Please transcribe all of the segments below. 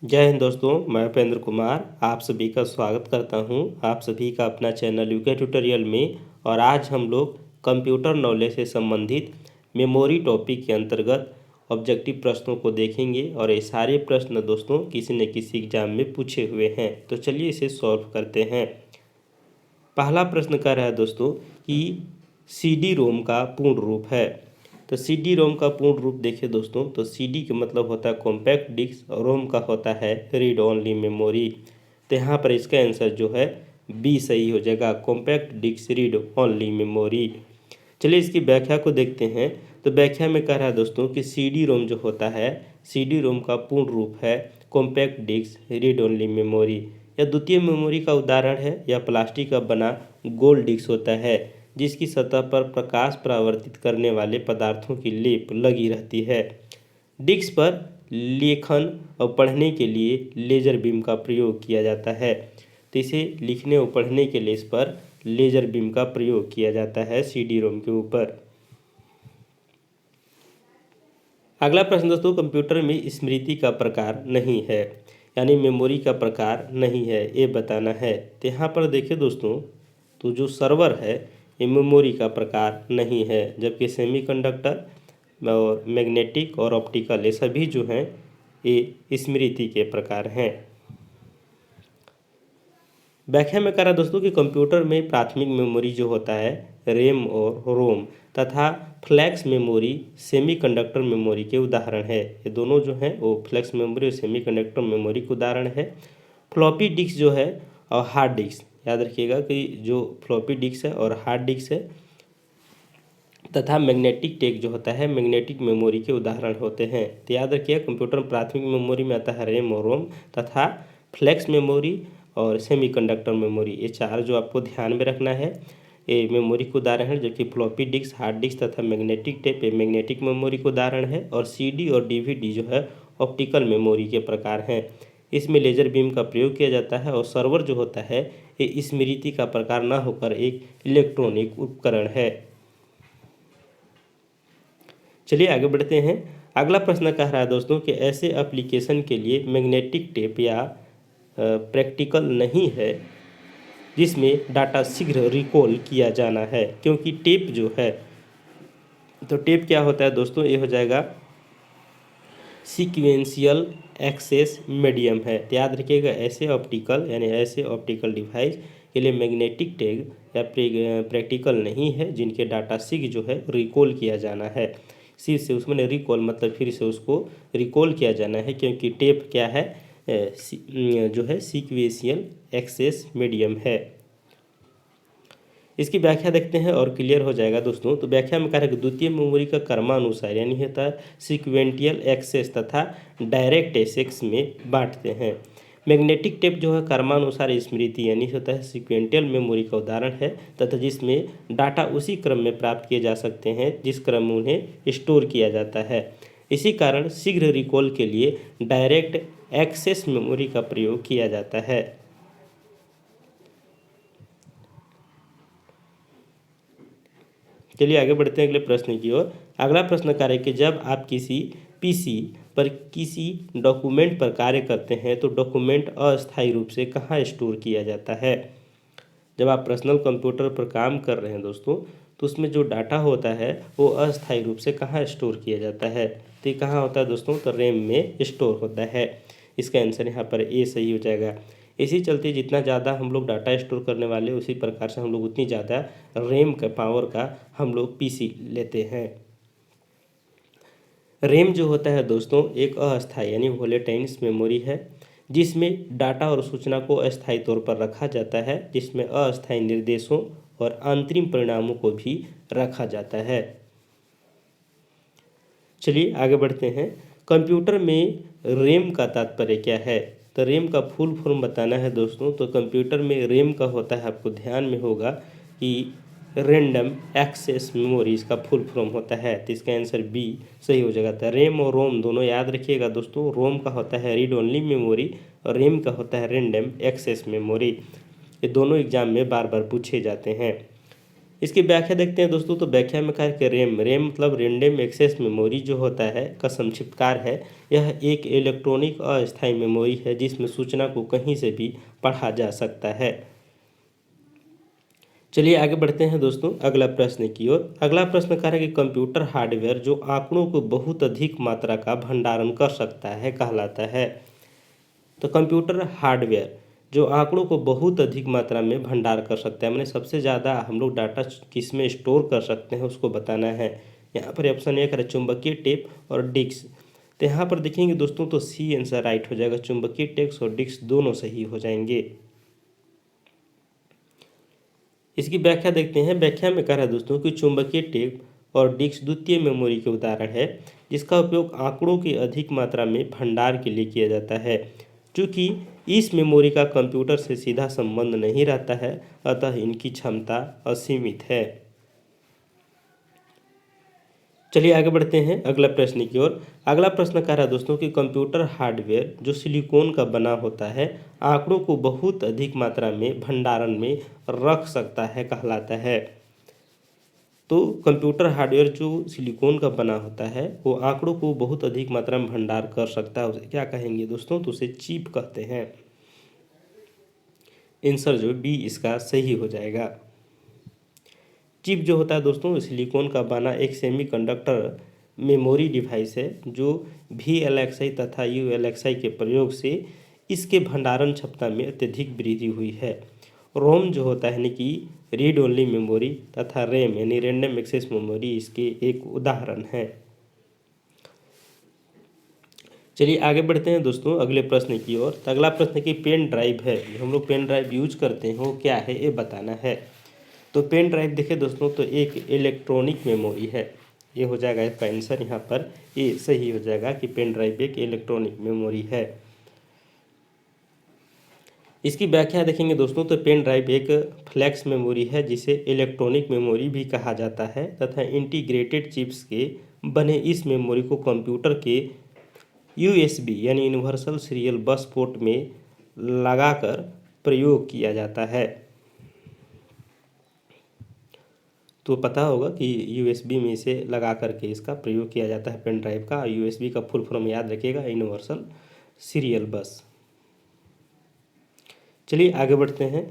जय हिंद दोस्तों, मैं उपेंद्र कुमार आप सभी का स्वागत करता हूं आप सभी का अपना चैनल यूके ट्यूटोरियल में। और आज हम लोग कंप्यूटर नॉलेज से संबंधित मेमोरी टॉपिक के अंतर्गत ऑब्जेक्टिव प्रश्नों को देखेंगे। और ये सारे प्रश्न दोस्तों किसी न किसी एग्जाम में पूछे हुए हैं, तो चलिए इसे सॉल्व करते हैं। पहला प्रश्न कह रहा है दोस्तों कि CD रोम का पूर्ण रूप है। तो CD रोम का पूर्ण रूप देखिए दोस्तों, तो CD का मतलब होता है कॉम्पैक्ट डिस्क और रोम का होता है रीड ओनली मेमोरी। तो यहाँ पर इसका आंसर जो है बी सही हो जाएगा, compact disc read only memory. चलिए इसकी व्याख्या को देखते हैं। तो व्याख्या में कह रहा है दोस्तों कि CD रोम जो होता है, CD रोम का पूर्ण रूप है compact disc read only memory. यह द्वितीय मेमोरी का उदाहरण है। यह प्लास्टिक का बना गोल डिस्क होता है जिसकी सतह पर प्रकाश परावर्तित करने वाले पदार्थों की लेप लगी रहती है। डिस्क पर लेखन और पढ़ने के लिए लेजर बीम का प्रयोग किया जाता है। तो इसे लिखने और पढ़ने के लिए इस पर लेजर बीम का प्रयोग किया जाता है CD रोम के ऊपर। अगला प्रश्न दोस्तों, कंप्यूटर में स्मृति का प्रकार नहीं है, यानी मेमोरी का प्रकार नहीं है, ये बताना है। तो यहाँ पर देखिए दोस्तों, तो जो सर्वर है ये मेमोरी का प्रकार नहीं है, जबकि सेमीकंडक्टर और मैग्नेटिक और ऑप्टिकल ये सभी जो हैं ये स्मृति के प्रकार हैं। व्याख्या में कह रहा दोस्तों कि कंप्यूटर में प्राथमिक मेमोरी जो होता है रैम और रोम तथा फ्लैक्स मेमोरी सेमीकंडक्टर मेमोरी के उदाहरण है। ये दोनों जो हैं वो फ्लैक्स मेमोरी और सेमीकंडक्टर मेमोरी के उदाहरण है। फ्लॉपी डिस्क जो है और हार्ड डिस्क, याद रखिएगा कि जो फ्लॉपी डिस्क है और हार्ड डिस्क है तथा मैग्नेटिक टेप जो होता है मैग्नेटिक मेमोरी के उदाहरण होते हैं। तो याद रखिएगा कंप्यूटर में प्राथमिक मेमोरी में आता है रैम और रोम तथा फ्लैक्स मेमोरी और सेमीकंडक्टर मेमोरी, ये चार जो आपको ध्यान में रखना है ये मेमोरी के उदाहरण है। जबकि फ्लॉपी डिस्क, हार्ड डिस्क तथा मैग्नेटिक टेप ये मैग्नेटिक मेमोरी के उदाहरण है। और CD और DVD जो है ऑप्टिकल मेमोरी के प्रकार हैं। इसमें लेजर बीम का प्रयोग किया जाता है। और सर्वर जो होता है ये स्मृति का प्रकार न होकर एक इलेक्ट्रॉनिक उपकरण है। चलिए आगे बढ़ते हैं। अगला प्रश्न कह रहा है दोस्तों कि ऐसे एप्लीकेशन के लिए मैग्नेटिक टेप या प्रैक्टिकल नहीं है जिसमें डाटा शीघ्र रिकॉल किया जाना है। क्योंकि टेप जो है, तो टेप क्या होता है दोस्तों, ये हो जाएगा सीक्वेंशियल एक्सेस मीडियम है। तो याद रखिएगा ऐसे ऑप्टिकल यानी ऐसे ऑप्टिकल डिवाइस के लिए मैग्नेटिक टेप या प्रैक्टिकल नहीं है जिनके डाटा शीघ्र जो है रिकॉल किया जाना है। फिर से उसमें रिकॉल मतलब फिर से उसको रिकॉल किया जाना है, क्योंकि टेप क्या है जो है सीक्वेंशियल एक्सेस मीडियम है। इसकी व्याख्या देखते हैं और क्लियर हो जाएगा दोस्तों। तो व्याख्या में कह रहा है कि द्वितीय मेमोरी का क्रमानुसार यानी होता है सीक्वेंटियल एक्सेस तथा डायरेक्ट एक्सेस में बांटते हैं। मैग्नेटिक टेप जो है क्रमानुसार स्मृति यानी होता है सीक्वेंटियल मेमोरी का उदाहरण है तथा जिसमें डाटा उसी क्रम में प्राप्त किए जा सकते हैं जिस क्रम में उन्हें स्टोर किया जाता है। इसी कारण शीघ्र रिकॉल के लिए डायरेक्ट एक्सेस मेमोरी का प्रयोग किया जाता है। चलिए आगे बढ़ते हैं अगले प्रश्न की ओर। अगला प्रश्न कार्य कि जब आप किसी PC पर किसी डॉक्यूमेंट पर कार्य करते हैं तो डॉक्यूमेंट अस्थायी रूप से कहाँ स्टोर किया जाता है। जब आप पर्सनल कंप्यूटर पर काम कर रहे हैं दोस्तों, तो उसमें जो डाटा होता है वो अस्थायी रूप से कहाँ स्टोर किया जाता है। तो ये कहाँ होता है दोस्तों, तो रैम में स्टोर होता है। इसका आंसर यहाँ पर ए सही हो जाएगा। इसी चलते जितना ज़्यादा हम लोग डाटा स्टोर करने वाले उसी प्रकार से हम लोग उतनी ज़्यादा रैम का पावर का हम लोग PC लेते हैं। रैम जो होता है दोस्तों एक अस्थायी यानी वोलेटाइल्स मेमोरी है जिसमें डाटा और सूचना को अस्थायी तौर पर रखा जाता है, जिसमें अस्थायी निर्देशों और अंतरिम परिणामों को भी रखा जाता है। चलिए आगे बढ़ते हैं। कंप्यूटर में रैम का तात्पर्य क्या है। तो रैम का फुल फॉर्म बताना है दोस्तों। तो कंप्यूटर में रैम का होता है, आपको ध्यान में होगा कि रैंडम एक्सेस मेमोरी इसका फुल फॉर्म होता है। तो इसका आंसर बी सही हो जाएगा। तो रैम और रोम दोनों याद रखिएगा दोस्तों। रोम का होता है रीड ओनली मेमोरी और रैम का होता है रैंडम एक्सेस मेमोरी। ये दोनों एग्जाम में बार बार पूछे जाते हैं। इसकी व्याख्या देखते हैं दोस्तों। तो व्याख्या में कहा है कि रैम मतलब रैंडम एक्सेस मेमोरी जो होता है का संक्षिप्तकार है। यह एक इलेक्ट्रॉनिक अस्थायी मेमोरी है जिसमें सूचना को कहीं से भी पढ़ा जा सकता है। चलिए आगे बढ़ते हैं दोस्तों अगला प्रश्न की ओर। अगला प्रश्न कह रहा है कि कंप्यूटर हार्डवेयर जो आंकड़ों को बहुत अधिक मात्रा का भंडारण कर सकता है कहलाता है। तो कंप्यूटर हार्डवेयर जो आंकड़ों को बहुत अधिक मात्रा में भंडार कर सकता है, मैंने सबसे ज़्यादा हम लोग डाटा किस में स्टोर कर सकते हैं उसको बताना है। यहाँ पर ऑप्शन ए करें चुंबकीय टेप और डिस्क। तो यहाँ पर देखेंगे दोस्तों तो सी आंसर राइट हो जाएगा, चुंबकीय टेप और डिस्क दोनों सही हो जाएंगे। इसकी व्याख्या देखते हैं। व्याख्या में कह रहा है दोस्तों कि चुंबकीय टेप और डिस्क द्वितीय मेमोरी के उदाहरण है जिसका उपयोग आंकड़ों के अधिक मात्रा में भंडार के लिए किया जाता है। चूँकि इस मेमोरी का कंप्यूटर से सीधा संबंध नहीं रहता है, अतः इनकी क्षमता असीमित है। चलिए आगे बढ़ते हैं अगला प्रश्न की ओर। अगला प्रश्न कह रहा है दोस्तों कि कंप्यूटर हार्डवेयर जो सिलिकॉन का बना होता है आंकड़ों को बहुत अधिक मात्रा में भंडारण में रख सकता है कहलाता है। तो कंप्यूटर हार्डवेयर जो सिलिकॉन का बना होता है वो आंकड़ों को बहुत अधिक मात्रा में भंडार कर सकता है, उसे क्या कहेंगे दोस्तों? तो उसे चिप कहते हैं। आंसर जो बी इसका सही हो जाएगा। चिप जो होता है दोस्तों सिलिकॉन का बना एक सेमीकंडक्टर मेमोरी डिवाइस है जो VLSI तथा ULSI के प्रयोग से इसके भंडारण क्षमता में अत्यधिक वृद्धि हुई है। रोम जो होता है यानी कि रीड ओनली मेमोरी तथा रैम यानी रैंडम एक्सेस मेमोरी इसके एक उदाहरण है। चलिए आगे बढ़ते हैं दोस्तों अगले प्रश्न की ओर। अगला प्रश्न की पेन ड्राइव है, हम लोग पेन ड्राइव यूज करते हैं वो क्या है ये बताना है। तो पेन ड्राइव देखिए दोस्तों तो एक इलेक्ट्रॉनिक मेमोरी है, ये हो जाएगा इसका आंसर। यहाँ पर ये सही हो जाएगा कि पेन ड्राइव एक इलेक्ट्रॉनिक मेमोरी है। इसकी व्याख्या देखेंगे दोस्तों तो पेन ड्राइव एक फ्लैक्स मेमोरी है जिसे इलेक्ट्रॉनिक मेमोरी भी कहा जाता है तथा इंटीग्रेटेड चिप्स के बने इस मेमोरी को कंप्यूटर के USB यानी यूनिवर्सल सीरियल बस पोर्ट में लगाकर प्रयोग किया जाता है। तो पता होगा कि USB में इसे लगा करके इसका प्रयोग किया जाता है पेन ड्राइव का। USB का फुल फॉर्म याद रखिएगा, यूनिवर्सल सीरियल बस। चलिए आगे बढ़ते हैं।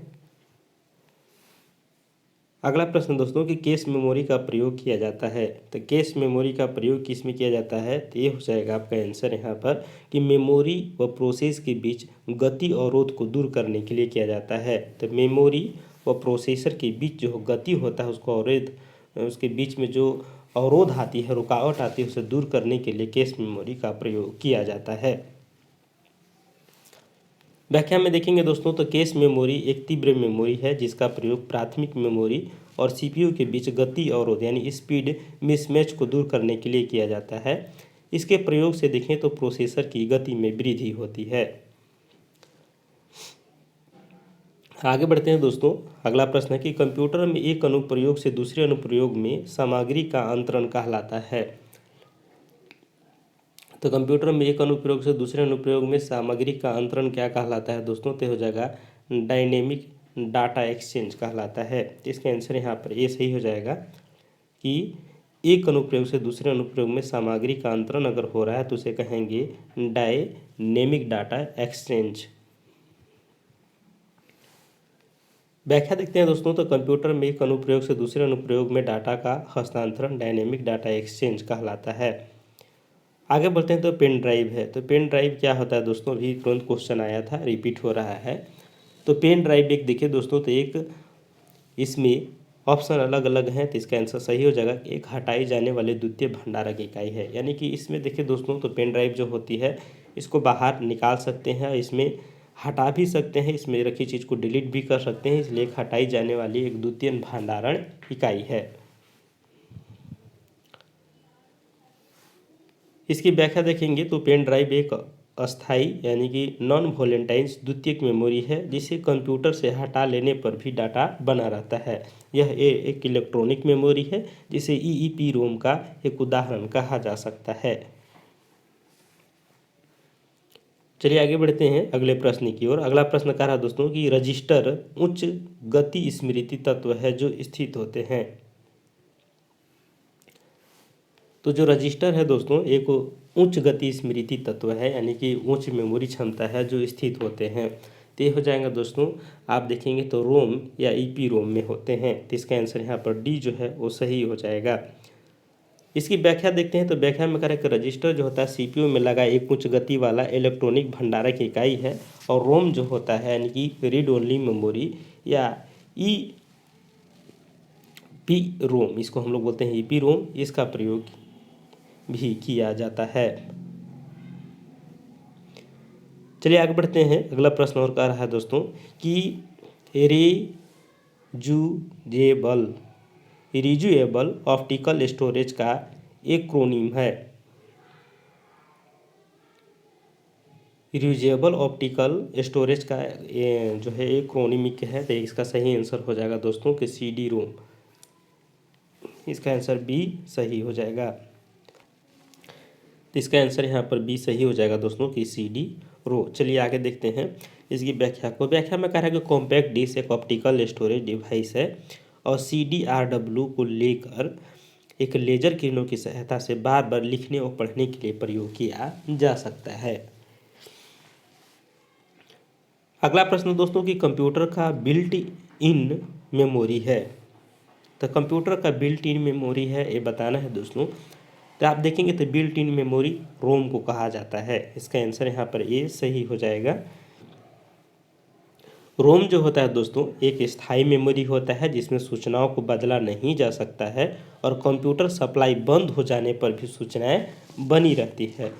अगला प्रश्न दोस्तों कि कैश मेमोरी का प्रयोग किया जाता है। तो कैश मेमोरी का प्रयोग किस में किया जाता है? तो ये हो जाएगा आपका आंसर यहाँ पर कि मेमोरी व प्रोसेस के बीच गति अवरोध को दूर करने के लिए किया जाता है। तो मेमोरी व प्रोसेसर के बीच जो गति होता है उसको अवरोध, उसके बीच में जो अवरोध आती है, रुकावट आती है, उसे दूर करने के लिए कैश मेमोरी का प्रयोग किया जाता है। व्याख्या में देखेंगे दोस्तों तो कैश मेमोरी एक तीव्र मेमोरी है जिसका प्रयोग प्राथमिक मेमोरी और CPU के बीच गति अवरोध यानी स्पीड मिसमैच को दूर करने के लिए किया जाता है। इसके प्रयोग से देखें तो प्रोसेसर की गति में वृद्धि होती है। आगे बढ़ते हैं दोस्तों। अगला प्रश्न है कि कंप्यूटर में एक अनुप्रयोग से दूसरे अनुप्रयोग में सामग्री का अंतरण कहलाता है। तो कंप्यूटर में एक अनुप्रयोग से दूसरे अनुप्रयोग में सामग्री का अंतरण क्या कहलाता है दोस्तों? तो हो जाएगा डायनेमिक डाटा एक्सचेंज कहलाता है। इसका आंसर यहाँ पर ये सही हो जाएगा कि एक अनुप्रयोग से दूसरे अनुप्रयोग में सामग्री का अंतरण अगर हो रहा है तो उसे कहेंगे डायनेमिक डाटा एक्सचेंज। व्याख्या देखते हैं दोस्तों तो कंप्यूटर में एक अनुप्रयोग से दूसरे अनुप्रयोग में डाटा का हस्तांतरण डायनेमिक डाटा एक्सचेंज कहलाता है। आगे बढ़ते हैं तो पेन ड्राइव है। तो पेन ड्राइव क्या होता है दोस्तों? अभी तुरंत क्वेश्चन आया था, रिपीट हो रहा है। तो पेन ड्राइव एक देखिए दोस्तों तो एक इसमें ऑप्शन अलग अलग हैं, तो इसका आंसर सही हो जाएगा एक हटाई जाने वाले द्वितीय भंडारक इकाई है। यानी कि इसमें देखिए दोस्तों तो पेन ड्राइव जो होती है इसको बाहर निकाल सकते हैं, इसमें हटा भी सकते हैं, इसमें रखी चीज़ को डिलीट भी कर सकते हैं, इसलिए एक हटाई जाने वाली एक द्वितीय भंडारण इकाई है। इसकी व्याख्या देखेंगे तो पेन ड्राइव एक अस्थाई यानी कि नॉन वोलेटाइल द्वितीयक मेमोरी है जिसे कंप्यूटर से हटा लेने पर भी डाटा बना रहता है। यह एक इलेक्ट्रॉनिक मेमोरी है जिसे EEPROM का एक उदाहरण कहा जा सकता है। चलिए आगे बढ़ते हैं अगले प्रश्न की ओर। अगला प्रश्न कह रहा है दोस्तों कि रजिस्टर उच्च गति स्मृति तत्व है जो स्थित होते हैं। तो जो रजिस्टर है दोस्तों एक उच्च गति स्मृति तत्व है, यानी कि उच्च मेमोरी क्षमता है जो स्थित होते हैं। तो ये हो जाएगा दोस्तों, आप देखेंगे तो रोम या ईपी रोम में होते हैं। तो इसका आंसर यहाँ पर डी जो है वो सही हो जाएगा। इसकी व्याख्या देखते हैं। तो व्याख्या में कह रहा है कि रजिस्टर जो होता है सीपीयू में लगा एक उच्च गति वाला इलेक्ट्रॉनिक भंडारक इकाई है, और रोम जो होता है यानी कि रीड ओनली मेमोरी या ई पी रोम, इसको हम लोग बोलते हैं ईपी रोम, इसका प्रयोग भी किया जाता है। चलिए आगे बढ़ते हैं। अगला प्रश्न और कह रहा है दोस्तों कि रिज्यूएबल ऑप्टिकल स्टोरेज का एक्रोनिम है। रिज्यूएबल ऑप्टिकल स्टोरेज का जो है एक्रोनिमिक है। तो इसका सही आंसर हो जाएगा दोस्तों कि सीडी रोम। इसका आंसर बी सही हो जाएगा। तो इसका आंसर यहाँ पर बी सही हो जाएगा दोस्तों कि सीडी रो। चलिए आगे देखते हैं इसकी व्याख्या को। व्याख्या में कह रहा है कि कॉम्पैक्ट डिस्क एक ऑप्टिकल स्टोरेज डिवाइस है और CDRW को लेकर एक लेजर किरणों की सहायता से बार बार लिखने और पढ़ने के लिए प्रयोग किया जा सकता है। अगला प्रश्न दोस्तों कि कंप्यूटर का बिल्ट इन मेमोरी है। तो कंप्यूटर का बिल्ट इन मेमोरी है ये बताना है दोस्तों। तो आप देखेंगे तो बिल्ट इन मेमोरी रोम को कहा जाता है। इसका आंसर यहाँ पर ए सही हो जाएगा। रोम जो होता है दोस्तों एक स्थायी मेमोरी होता है जिसमें सूचनाओं को बदला नहीं जा सकता है और कंप्यूटर सप्लाई बंद हो जाने पर भी सूचनाएं बनी रहती है।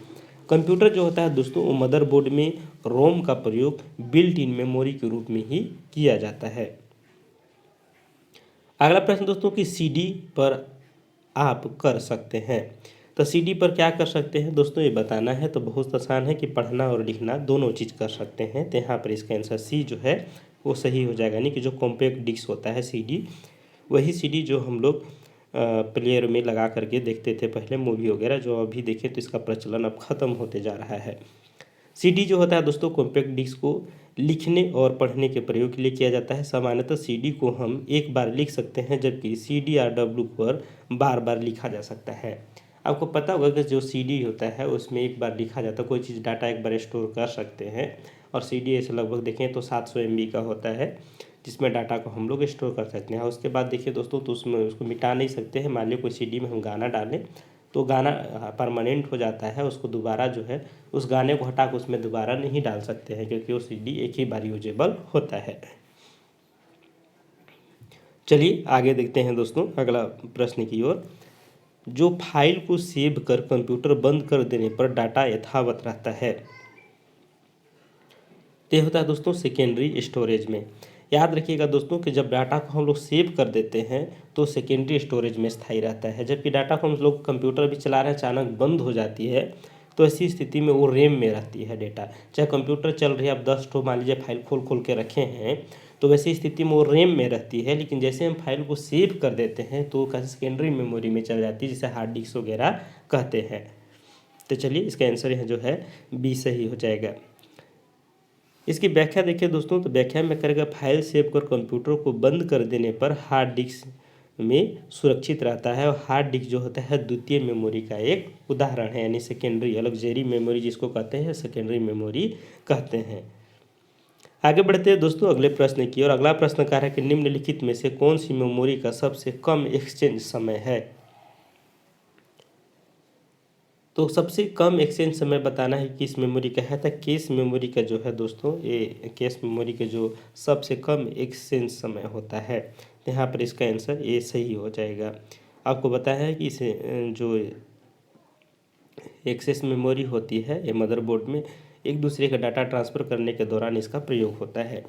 कंप्यूटर जो होता है दोस्तों वो मदरबोर्ड में रोम का प्रयोग बिल्ट इन मेमोरी के रूप में ही किया जाता है। अगला प्रश्न दोस्तों कि सीडी पर आप कर सकते हैं। तो सीडी पर क्या कर सकते हैं दोस्तों ये बताना है। तो बहुत आसान है कि पढ़ना और लिखना दोनों चीज़ कर सकते हैं। तो यहाँ पर इसका आंसर सी जो है वो सही हो जाएगा। यानी कि जो कॉम्पैक्ट डिस्क होता है सीडी, वही सीडी जो हम लोग प्लेयर में लगा करके देखते थे पहले मूवी वगैरह, जो अभी देखें तो इसका प्रचलन अब ख़त्म होते जा रहा है। सीडी जो होता है दोस्तों कॉम्पैक्ट डिस्क को लिखने और पढ़ने के प्रयोग के लिए किया जाता है। सामान्यतः सीडी को हम एक बार लिख सकते हैं जबकि CDRW पर बार बार लिखा जा सकता है। आपको पता होगा कि जो सीडी होता है उसमें एक बार लिखा जाता है, कोई चीज़ डाटा एक बार स्टोर कर सकते हैं। और सीडी ऐसे लगभग देखें तो 700 MB का होता है जिसमें डाटा को हम लोग स्टोर कर सकते हैं। और उसके बाद देखिए दोस्तों तो उसमें उसको मिटा नहीं सकते हैं। मान लीजिए कोई सीडी में हम गाना डालें तो गाना परमानेंट हो जाता है, उसको दोबारा जो है उस गाने को हटा कर उसमें दोबारा नहीं डाल सकते हैं क्योंकि वो सीडी एक ही बार यूजेबल होता है। चलिए आगे देखते हैं दोस्तों अगला प्रश्न की ओर। जो फाइल को सेव कर कंप्यूटर बंद कर देने पर डाटा यथावत रहता है, ये होता है दोस्तों सेकेंडरी स्टोरेज में। याद रखिएगा दोस्तों कि जब डाटा को हम लोग सेव कर देते हैं तो सेकेंडरी स्टोरेज में स्थायी रहता है, जबकि डाटा को हम लोग कंप्यूटर भी चला रहे हैं अचानक बंद हो जाती है तो ऐसी स्थिति में वो रैम में रहती है डेटा। चाहे कंप्यूटर चल रही है, आप 10 ठो मान लीजिए फाइल खोल खोल के रखे हैं तो वैसी स्थिति में वो रैम में रहती है, लेकिन जैसे हम फाइल को सेव कर देते हैं तो सेकेंडरी मेमोरी में चल जाती है जिसे हार्ड डिस्क वगैरह कहते हैं। तो चलिए इसका आंसर यहाँ जो है बी सही हो जाएगा। इसकी व्याख्या देखिए दोस्तों। तो व्याख्या में करेगा फाइल सेव कर कंप्यूटर को बंद कर देने पर हार्ड डिस्क में सुरक्षित रहता है, और हार्ड डिस्क जो होता है द्वितीय मेमोरी का एक उदाहरण है, यानी सेकेंडरी अलगजेरी मेमोरी जिसको कहते हैं सेकेंडरी मेमोरी कहते हैं। आगे बढ़ते हैं दोस्तों अगले प्रश्न की और। अगला प्रश्न कह रहा है कि निम्नलिखित में से कौन सी मेमोरी का सबसे कम एक्सचेंज समय है। तो सबसे कम एक्सचेंज समय बताना है किस मेमोरी का है। तो कैश मेमोरी का जो है दोस्तों ये कैश मेमोरी का जो सबसे कम एक्सचेंज समय होता है। तो यहाँ पर इसका आंसर ये सही हो जाएगा। आपको बताया है कि इसे जो एक्सेस मेमोरी होती है ये मदरबोर्ड में एक दूसरे का डाटा ट्रांसफ़र करने के दौरान इसका प्रयोग होता है।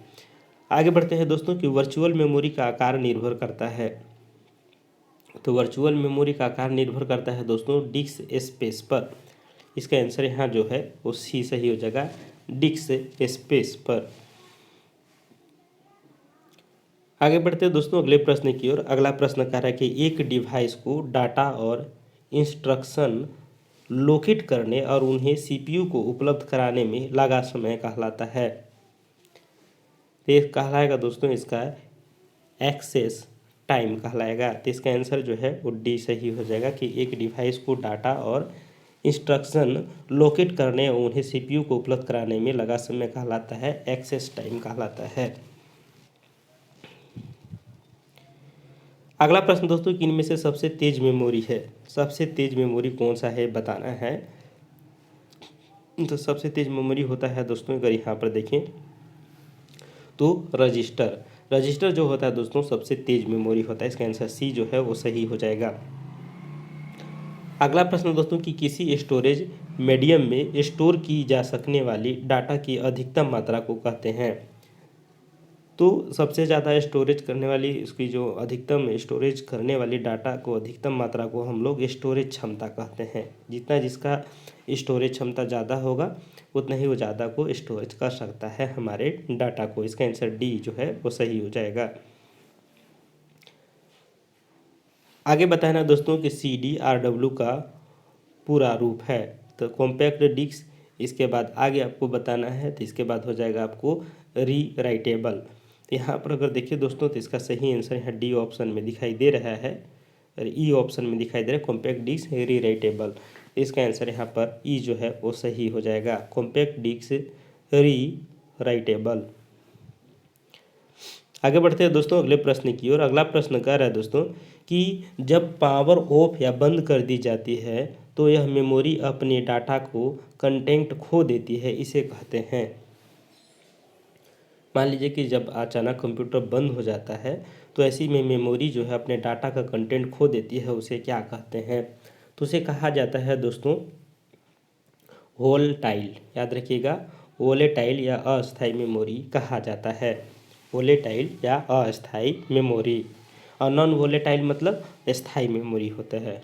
आगे बढ़ते हैं दोस्तों कि वर्चुअल मेमोरी का आकार निर्भर करता है। तो वर्चुअल मेमोरी का आकार निर्भर करता है दोस्तों डिस्क स्पेस पर। इसका आंसर यहाँ जो है वो सी सही हो जाएगा, डिस्क स्पेस पर। आगे बढ़ते हैं दोस्तों अगले प्रश्न की ओर। अगला प्रश्न कह रहा है कि एक डिवाइस को डाटा और इंस्ट्रक्शन लोकेट करने और उन्हें सीपीयू को उपलब्ध कराने में लगा समय कहलाता है। तो ये कहलाएगा दोस्तों इसका एक्सेस टाइम कहलाएगा। तो इसका आंसर जो है वो डी सही हो जाएगा कि एक डिवाइस को डाटा और इंस्ट्रक्शन लोकेट करने और उन्हें सीपीयू को उपलब्ध कराने में लगा समय कहलाता है, एक्सेस टाइम कहलाता है। अगला प्रश्न दोस्तों कि इनमें से सबसे तेज मेमोरी है, सबसे तेज मेमोरी कौन सा है बताना है। तो सबसे तेज मेमोरी होता है दोस्तों, अगर यहाँ पर देखें तो रजिस्टर जो होता है दोस्तों सबसे तेज मेमोरी होता है। इसका आंसर सी जो है वो सही हो जाएगा। अगला प्रश्न दोस्तों कि किसी स्टोरेज मीडियम में स्टोर की जा सकने वाली डाटा की अधिकतम मात्रा को कहते हैं। तो सबसे ज़्यादा स्टोरेज करने वाली उसकी जो अधिकतम स्टोरेज करने वाली डाटा को अधिकतम मात्रा को हम लोग स्टोरेज क्षमता कहते हैं। जितना जिसका स्टोरेज क्षमता ज़्यादा होगा उतना ही वो ज़्यादा को स्टोरेज कर सकता है हमारे डाटा को। इसका आंसर डी जो है वो सही हो जाएगा। आगे बताना दोस्तों कि CDRW का पूरा रूप है। तो कॉम्पैक्ट डिस्क, इसके बाद आगे आपको बताना है, तो इसके बाद हो जाएगा आपको रीराइटेबल। तो यहाँ पर अगर देखिए दोस्तों तो इसका सही आंसर यहाँ डी ऑप्शन में दिखाई दे रहा है और ई ऑप्शन में दिखाई दे रहा है कॉम्पैक्ट डिस्क रीराइटेबल। इसका आंसर यहाँ पर ई जो है वो सही हो जाएगा, कॉम्पैक्ट डिस्क रीराइटेबल। आगे बढ़ते हैं दोस्तों अगले प्रश्न की ओर। अगला प्रश्न कह रहा है दोस्तों कि जब पावर ऑफ या बंद कर दी जाती है तो यह मेमोरी अपने डाटा को कंटेंट खो देती है, इसे कहते हैं। मान लीजिए कि जब अचानक कंप्यूटर बंद हो जाता है तो ऐसी में मेमोरी जो है अपने डाटा का कंटेंट खो देती है, उसे क्या कहते हैं। तो उसे कहा जाता है दोस्तों वोलेटाइल। याद रखिएगा, वोलेटाइल या अस्थायी मेमोरी कहा जाता है। वोलेटाइल या अस्थायी मेमोरी, और नॉन वोलेटाइल मतलब स्थायी मेमोरी होता है।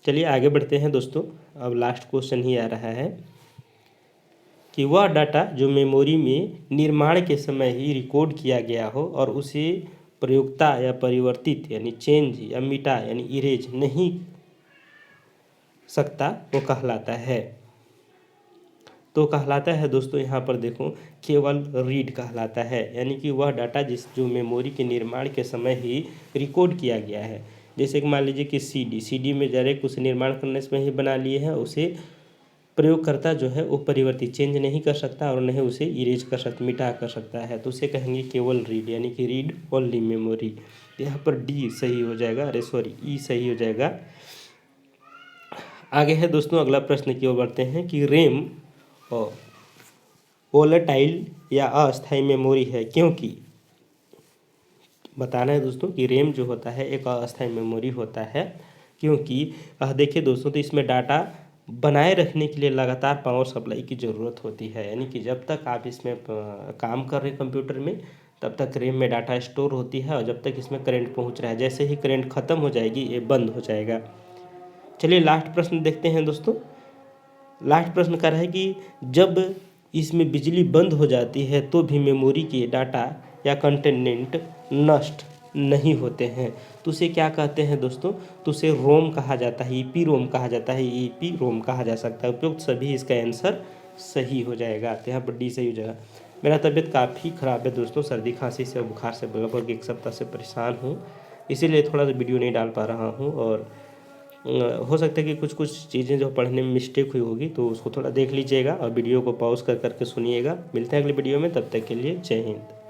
चलिए आगे बढ़ते हैं दोस्तों। अब लास्ट क्वेश्चन ही आ रहा है कि वह डाटा जो मेमोरी में निर्माण के समय ही रिकॉर्ड किया गया हो और उसे प्रयोक्ता या परिवर्तित यानी चेंज या मिटा यानी इरेज नहीं सकता वो कहलाता है। तो कहलाता है दोस्तों यहाँ पर देखो केवल रीड कहलाता है, यानी कि वह डाटा जो मेमोरी के निर्माण के समय ही रिकॉर्ड किया गया है। जैसे कि मान लीजिए कि सीडी में डायरेक्ट उसे निर्माण करने में ही बना लिए हैं, उसे प्रयोगकर्ता जो है वो परिवर्तित चेंज नहीं कर सकता और नहीं उसे इरेज कर सकता, मिटा कर सकता है। तो उसे कहेंगे केवल रीड, यानी कि रीड ओनली मेमोरी। यहाँ पर डी सही हो जाएगा, अरे सॉरी ई सही हो जाएगा। आगे है दोस्तों अगला प्रश्न की ओर बढ़ते हैं कि रैम और वोलेटाइल या अस्थायी मेमोरी है क्योंकि। बताना है दोस्तों कि रैम जो होता है एक अस्थायी मेमोरी होता है क्योंकि देखिए दोस्तों तो इसमें डाटा बनाए रखने के लिए लगातार पावर सप्लाई की ज़रूरत होती है। यानी कि जब तक आप इसमें काम कर रहे कंप्यूटर में तब तक रैम में डाटा स्टोर होती है और जब तक इसमें करंट पहुंच रहा है। जैसे ही करंट ख़त्म हो जाएगी ये बंद हो जाएगा। चलिए लास्ट प्रश्न देखते हैं दोस्तों। लास्ट प्रश्न कह रहा है कि जब इसमें बिजली बंद हो जाती है तो भी मेमोरी के डाटा या कंटेंट नष्ट नहीं होते हैं, तो उसे क्या कहते हैं दोस्तों। तो उसे रोम कहा जाता है, ईपी रोम कहा जाता है, ईपी रोम कहा जा सकता है। उपयुक्त सभी इसका आंसर सही हो जाएगा। तो यहाँ पर डी सही हो जाएगा। मेरा तबीयत काफ़ी ख़राब है दोस्तों, सर्दी खांसी से और बुखार से लगभग एक सप्ताह से परेशान हूँ, इसीलिए थोड़ा सा वीडियो नहीं डाल पा रहा हूँ। और हो सकता है कि कुछ कुछ चीज़ें जो पढ़ने में मिस्टेक हुई होगी तो उसको थोड़ा देख लीजिएगा और वीडियो को पॉज कर करके सुनिएगा। मिलते हैं अगली वीडियो में, तब तक के लिए जय हिंद।